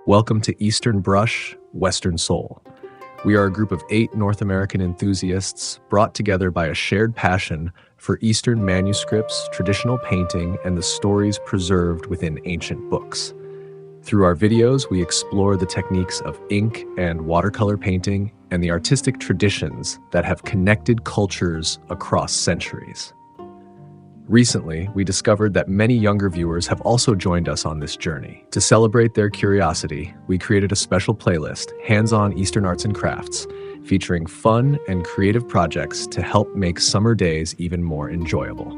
Welcome to Eastern Brush, Western Soul. We are a group of 8 North American enthusiasts brought together by a shared passion for Eastern manuscripts, traditional painting, and the stories preserved within ancient books. Through our videos, we explore the techniques of ink and watercolor painting and the artistic traditions that have connected cultures across centuries. Recently, we discovered that many younger viewers have also joined us on this journey. To celebrate their curiosity, we created a special playlist, Hands-On Eastern Arts and Crafts, featuring fun and creative projects to help make summer days even more enjoyable.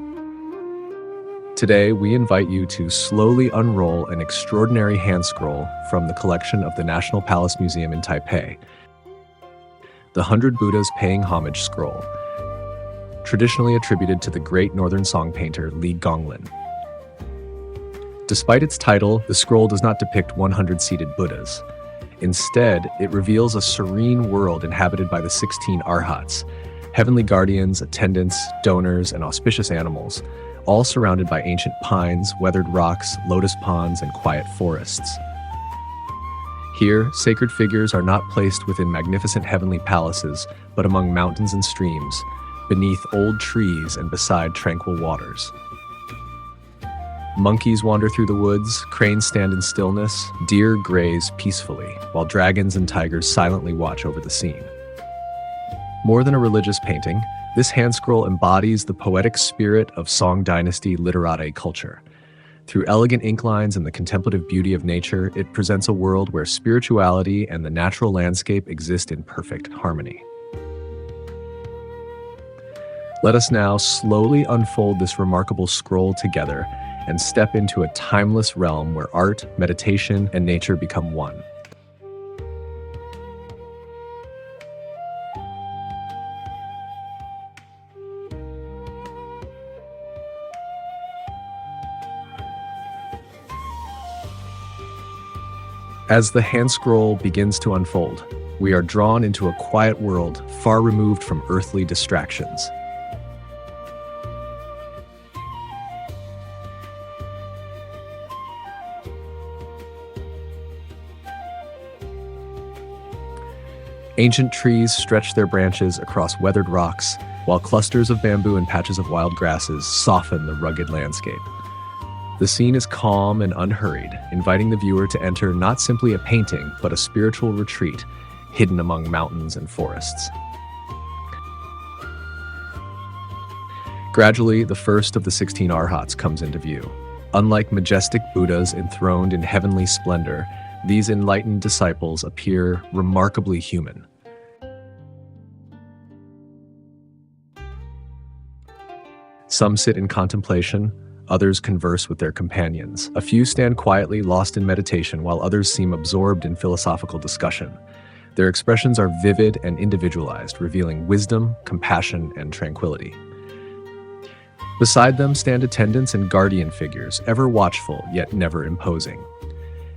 Today, we invite you to slowly unroll an extraordinary hand scroll from the collection of the National Palace Museum in Taipei, the 100 Buddhas Paying Homage Scroll, traditionally attributed to the great northern song painter Li Gonglin. Despite its title, the scroll does not depict 100 seated Buddhas. Instead, it reveals a serene world inhabited by the 16 Arhats, heavenly guardians, attendants, donors, and auspicious animals, all surrounded by ancient pines, weathered rocks, lotus ponds, and quiet forests. Here, sacred figures are not placed within magnificent heavenly palaces, but among mountains and streams, beneath old trees and beside tranquil waters. Monkeys wander through the woods, cranes stand in stillness, deer graze peacefully, while dragons and tigers silently watch over the scene. More than a religious painting, this hand scroll embodies the poetic spirit of Song Dynasty literati culture. Through elegant ink lines and the contemplative beauty of nature, it presents a world where spirituality and the natural landscape exist in perfect harmony. Let us now slowly unfold this remarkable scroll together and step into a timeless realm where art, meditation, and nature become one. As the hand scroll begins to unfold, we are drawn into a quiet world far removed from earthly distractions. Ancient trees stretch their branches across weathered rocks, while clusters of bamboo and patches of wild grasses soften the rugged landscape. The scene is calm and unhurried, inviting the viewer to enter not simply a painting, but a spiritual retreat hidden among mountains and forests. Gradually, the first of the 16 Arhats comes into view. Unlike majestic Buddhas enthroned in heavenly splendor, these enlightened disciples appear remarkably human. Some sit in contemplation, others converse with their companions. A few stand quietly lost in meditation, while others seem absorbed in philosophical discussion. Their expressions are vivid and individualized, revealing wisdom, compassion, and tranquility. Beside them stand attendants and guardian figures, ever watchful yet never imposing.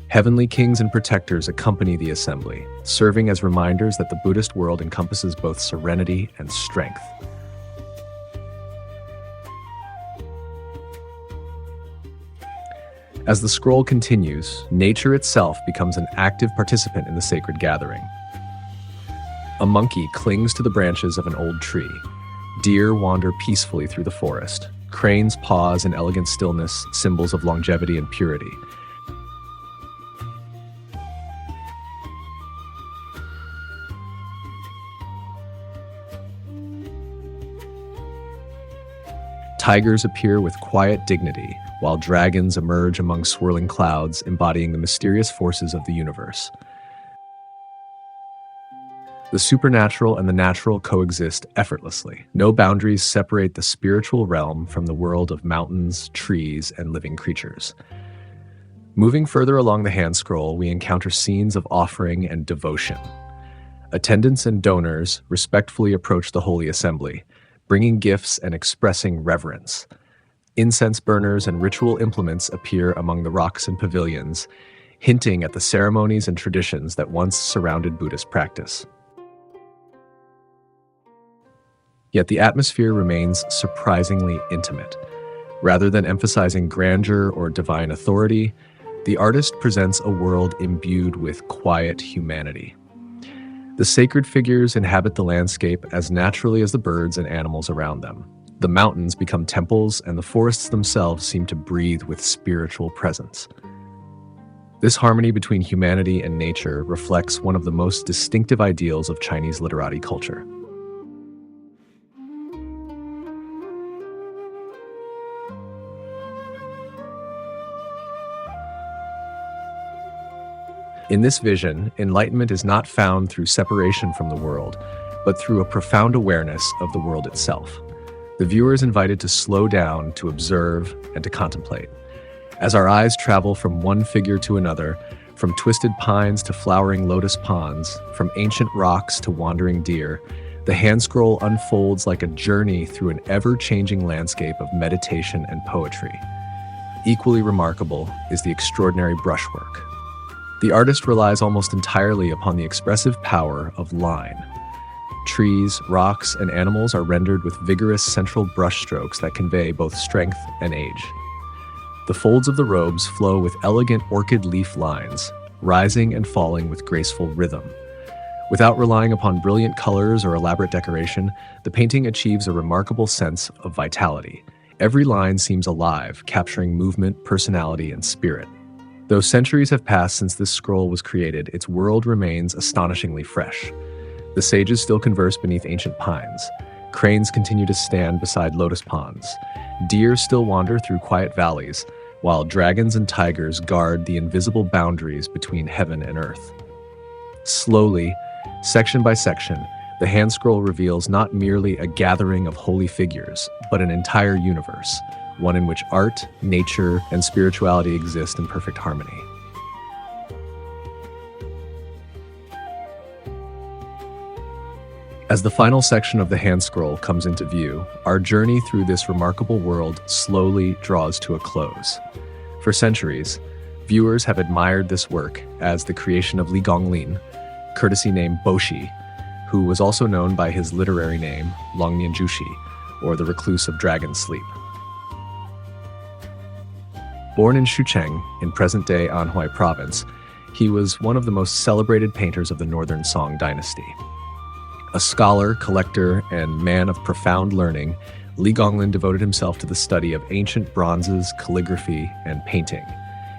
Heavenly kings and protectors accompany the assembly, serving as reminders that the Buddhist world encompasses both serenity and strength. As the scroll continues, nature itself becomes an active participant in the sacred gathering. A monkey clings to the branches of an old tree. Deer wander peacefully through the forest. Cranes pause in elegant stillness, symbols of longevity and purity. Tigers appear with quiet dignity, while dragons emerge among swirling clouds, embodying the mysterious forces of the universe. The supernatural and the natural coexist effortlessly. No boundaries separate the spiritual realm from the world of mountains, trees, and living creatures. Moving further along the hand scroll, we encounter scenes of offering and devotion. Attendants and donors respectfully approach the holy assembly, bringing gifts and expressing reverence. Incense burners and ritual implements appear among the rocks and pavilions, hinting at the ceremonies and traditions that once surrounded Buddhist practice. Yet the atmosphere remains surprisingly intimate. Rather than emphasizing grandeur or divine authority, the artist presents a world imbued with quiet humanity. The sacred figures inhabit the landscape as naturally as the birds and animals around them. The mountains become temples, and the forests themselves seem to breathe with spiritual presence. This harmony between humanity and nature reflects one of the most distinctive ideals of Chinese literati culture. In this vision, enlightenment is not found through separation from the world, but through a profound awareness of the world itself. The viewer is invited to slow down, to observe, and to contemplate. As our eyes travel from one figure to another, from twisted pines to flowering lotus ponds, from ancient rocks to wandering deer, the Handscroll unfolds like a journey through an ever-changing landscape of meditation and poetry. Equally remarkable is the extraordinary brushwork. The artist relies almost entirely upon the expressive power of line. Trees, rocks, and animals are rendered with vigorous central brushstrokes that convey both strength and age. The folds of the robes flow with elegant orchid-leaf lines, rising and falling with graceful rhythm. Without relying upon brilliant colors or elaborate decoration, the painting achieves a remarkable sense of vitality. Every line seems alive, capturing movement, personality, and spirit. Though centuries have passed since this scroll was created, its world remains astonishingly fresh. The sages still converse beneath ancient pines. Cranes continue to stand beside lotus ponds. Deer still wander through quiet valleys, while dragons and tigers guard the invisible boundaries between heaven and earth. Slowly, section by section, the Handscroll reveals not merely a gathering of holy figures, but an entire universe, one in which art, nature, and spirituality exist in perfect harmony. As the final section of the Handscroll comes into view, our journey through this remarkable world slowly draws to a close. For centuries, viewers have admired this work as the creation of Li Gonglin, courtesy name Boshi, who was also known by his literary name Longnianjushi, or the recluse of dragon sleep. Born in Shucheng, in present-day Anhui province, he was one of the most celebrated painters of the Northern Song dynasty. A scholar, collector, and man of profound learning, Li Gonglin devoted himself to the study of ancient bronzes, calligraphy, and painting.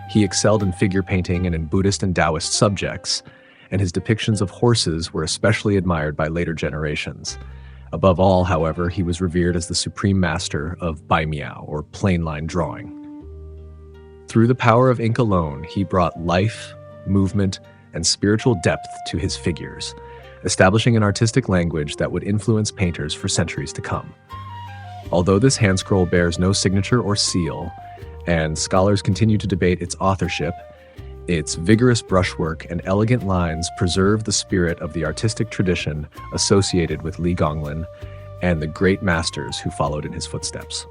He excelled in figure painting and in Buddhist and Taoist subjects, and his depictions of horses were especially admired by later generations. Above all, however, he was revered as the supreme master of Baimiao, or plain line drawing. Through the power of ink alone, he brought life, movement, and spiritual depth to his figures, establishing an artistic language that would influence painters for centuries to come. Although this Handscroll bears no signature or seal, and scholars continue to debate its authorship, its vigorous brushwork and elegant lines preserve the spirit of the artistic tradition associated with Li Gonglin and the great masters who followed in his footsteps.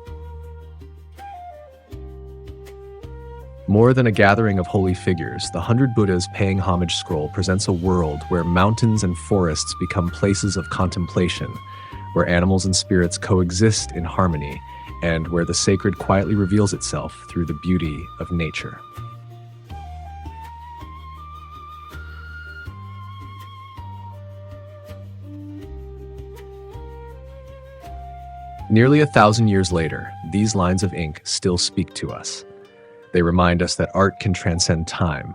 More than a gathering of holy figures, the 100 Buddhas paying homage scroll presents a world where mountains and forests become places of contemplation, where animals and spirits coexist in harmony, and where the sacred quietly reveals itself through the beauty of nature. Nearly 1,000 years later, these lines of ink still speak to us. They remind us that art can transcend time,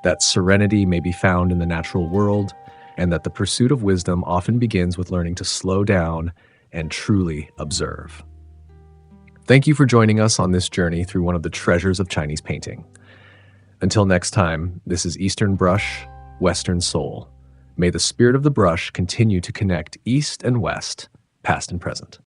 that serenity may be found in the natural world, and that the pursuit of wisdom often begins with learning to slow down and truly observe. Thank you for joining us on this journey through one of the treasures of Chinese painting. Until next time, this is Eastern Brush, Western Soul. May the spirit of the brush continue to connect East and West, past and present.